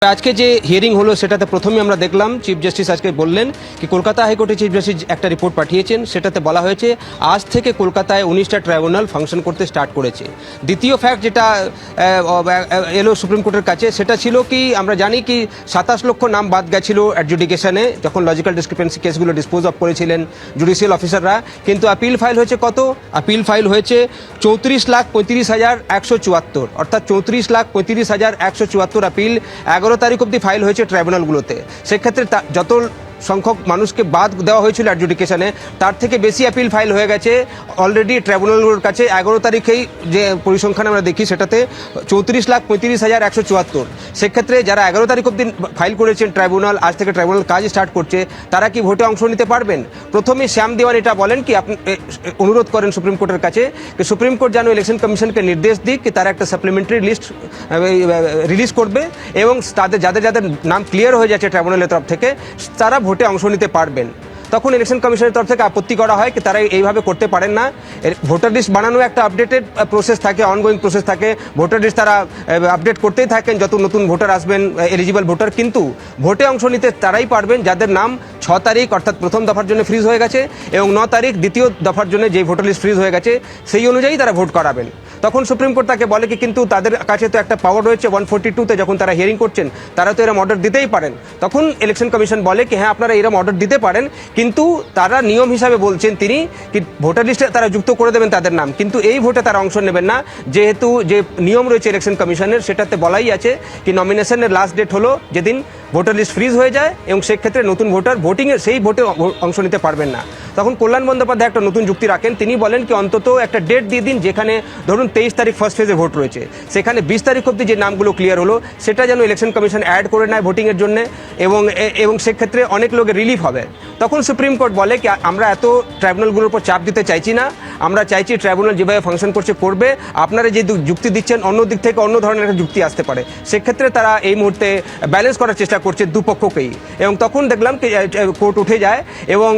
আজকে যে হিয়ারিং হলো সেটাতে প্রথমেই আমরা দেখলাম চিফ জাস্টিস আজকে বললেন কি কলকাতা হাইকোর্টে চিফ জাস্টিস একটা রিপোর্ট পাঠিয়েছেন, সেটাতে বলা হয়েছে আজ থেকে কলকাতায় 19টা ট্রাইব্যুনাল ফাংশন করতে স্টার্ট করেছে। দ্বিতীয় ফ্যাক্ট যেটা এলো সুপ্রিম কোর্টের কাছে সেটা ছিল কি আমরা জানি কি 27 লক্ষ নাম বাদ গেছিল অ্যাডজুডিকেশনে যখন লজিক্যাল ডিসক্রিপেন্সি কেসগুলো ডিসপোজ অফ করেছিলেন জুডিশিয়াল অফিসাররা, কিন্তু আপিল ফাইল হয়েছে কত? আপিল ফাইল হয়েছে 34,35,174, অর্থাৎ 34,35,174 আপিল 11 তারিখ অব্দি ফাইল হয়েছে ট্রাইব্যুনালগুলোতে। সেক্ষেত্রে যত সংখ্যক মানুষকে বাদ দেওয়া হয়েছিল অ্যাডজুডিকেশনে তার থেকে বেশি আপিল ফাইল হয়ে গেছে অলরেডি ট্রাইব্যুনালগুলোর কাছে। 11 তারিখেই যে পরিসংখ্যান আমরা দেখি সেটাতে 34,35,174। সেক্ষেত্রে যারা 11 তারিখ অব্দি ফাইল করেছেন ট্রাইব্যুনাল, আজ থেকে ট্রাইব্যুনাল কাজ স্টার্ট করছে, তারা কি ভোটে অংশ নিতে পারবেন? প্রথমে শ্যাম দেওয়ান এটা বলেন কি আপনি অনুরোধ করেন সুপ্রিম কোর্টের কাছে যে সুপ্রিম কোর্ট যেন ইলেকশন কমিশনকে নির্দেশ দিক কি তারা একটা সাপ্লিমেন্টারি লিস্ট রিলিজ করবে এবং তাদের যাদের যাদের নাম ক্লিয়ার হয়ে যাচ্ছে ট্রাইব্যুনালের তরফ থেকে তারা ভোটে অংশ নিতে পারবেন। তখন ইলেকশন কমিশনের তরফ থেকে আপত্তি করা হয় কি তারা এইভাবে করতে পারেন না। ভোটার লিস্ট বানানো একটা আপডেটেড প্রসেস থাকে, অনগোয়িং প্রসেস থাকে। ভোটার লিস্ট তারা আপডেট করতেই থাকেন যত নতুন ভোটার আসবেন, এলিজিবল ভোটার। কিন্তু ভোটে অংশ নিতে তারাই পারবেন যাদের নাম 6 তারিখ অর্থাৎ প্রথম দফার জন্য ফ্রিজ হয়ে গেছে এবং 9 তারিখ দ্বিতীয় দফার জন্য যে ভোটার লিস্ট ফ্রিজ হয়ে গেছে সেই অনুযায়ী তারা ভোট করাবেন। তখন সুপ্রিম কোর্ট তাকে বলে কি কিন্তু তাদের কাছে তো একটা পাওয়ার রয়েছে 142-তে, যখন তারা হিয়ারিং করছেন তারা তো এরকম অর্ডার দিতেই পারেন। তখন ইলেকশন কমিশন বলে কি হ্যাঁ আপনারা এরকম অর্ডার দিতে পারেন, কিন্তু তারা নিয়ম হিসাবে বলছেন তিনি কি ভোটার লিস্টে তারা যুক্ত করে দেবেন তাদের নাম, কিন্তু এই ভোটে তারা অংশ নেবেন না। যেহেতু যে নিয়ম রয়েছে ইলেকশন কমিশনের সেটাতে বলাই আছে কি নমিনেশনের লাস্ট ডেট হলো যেদিন ভোটার লিস্ট ফ্রিজ হয়ে যায় এবং সেক্ষেত্রে নতুন ভোটার ভোটিংয়ের সেই ভোটে অংশ নিতে পারবেন না। তখন কল্যাণ বন্দ্যোপাধ্যায় একটা নতুন যুক্তি রাখেন, তিনি বলেন কি অন্তত একটা ডেট দিয়ে দিন যেখানে ধরুন 23 তারিখ ফার্স্ট ফেজে ভোট রয়েছে, সেখানে 20 তারিখ অব্দি যে নামগুলো ক্লিয়ার হলো সেটা যেন ইলেকশন কমিশন অ্যাড করে নেয় ভোটিংয়ের জন্য এবং সেক্ষেত্রে অনেক লোকের রিলিফ হবে। তখন সুপ্রিম কোর্ট বলে কি আমরা এত ট্রাইব্যুনালগুলোর উপর চাপ দিতে চাইছি না, আমরা চাইছি ট্রাইব্যুনাল যেভাবে ফাংশন করবে আপনারা যে যুক্তি দিচ্ছেন অন্য দিক থেকে অন্য ধরনের একটা যুক্তি আসতে পারে। সেক্ষেত্রে তারা এই মুহূর্তে ব্যালেন্স করার চেষ্টা করছে দুপক্ষকেই। এবং তখন দেখলাম কোর্ট উঠে যায় এবং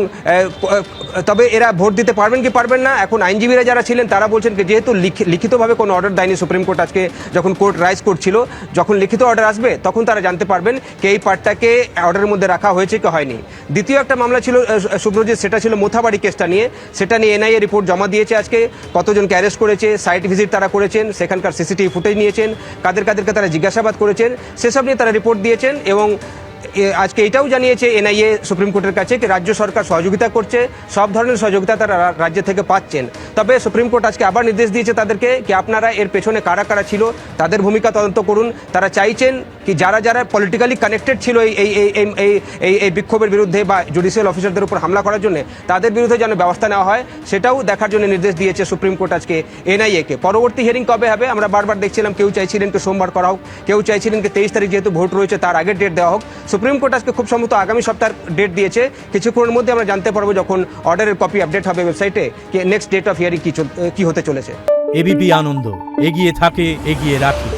তবে এরা ভোট দিতে পারবেন কি পারবেন না। এখন আইনজীবীরা যারা ছিলেন তারা বলছেন যে যেহেতু লিখিতভাবে কোনো অর্ডার দেয়নি সুপ্রিম কোর্ট আজকে যখন কোর্ট রাইজ করছিল, যখন লিখিত অর্ডার আসবে তখন তারা জানতে পারবেন কি এই পার্টটাকে অর্ডারের মধ্যে রাখা হয়েছে কি হয়নি। দ্বিতীয় একটা মামলা ছিল সুব্রজিৎ, সেটা ছিল মোথাবাড়ি কেসটা নিয়ে। সেটা নিয়ে এনআইএ রিপোর্ট জমা দিয়েছে আজকে, কতজনকে অ্যারেস্ট করেছে, সাইট ভিজিট তারা করেছেন, সেখানকার সিসিটিভি ফুটেজ নিয়েছেন, কাদেরকে তারা জিজ্ঞাসাবাদ করেছেন সেসব নিয়ে তারা রিপোর্ট দিয়েছেন। এবং আজকে এটাও জানিয়েছে এনআইএ সুপ্রিম কোর্টের কাছে যে রাজ্য সরকার সহযোগিতা করছে, সব ধরনের সহযোগিতা তারা রাজ্য থেকে পাচ্ছেন। তবে সুপ্রিম কোর্ট আজকে আবার নির্দেশ দিয়েছে তাদেরকে কি আপনারা এর পেছনে কারা কারা ছিল তাদের ভূমিকা তদন্ত করুন। তারা চাইছেন কি যারা যারা পলিটিক্যালি কানেক্টেড ছিল এই বিক্ষোভের বিরুদ্ধে বা জুডিশিয়াল অফিসারদের উপর হামলা করার জন্য তাদের বিরুদ্ধে যেন ব্যবস্থা নেওয়া হয় সেটাও দেখার জন্য নির্দেশ দিয়েছে সুপ্রিম কোর্ট আজকে এনআইএকে। পরবর্তী হিয়ারিং কবে হবে আমরা বারবার দেখছিলাম, কেউ চাইছিলেন কি সোমবার করা হোক, কেউ চাইছিলেন কি 23 তারিখ যেহেতু ভোট রয়েছে তার আগের ডেট দেওয়া হোক। সুপ্রিম কোর্ট আজকে খুব সম্ভবত আগামী সপ্তাহের ডেট দিয়েছে, কিছুক্ষণের মধ্যে আমরা জানতে পারবো যখন অর্ডারের কপি আপডেট হবে ওয়েবসাইটে কি নেক্সট ডেট অফ হিয়ারিং কি হতে চলেছে। এবিপি আনন্দ এগিয়ে থাকে, এগিয়ে রাখে।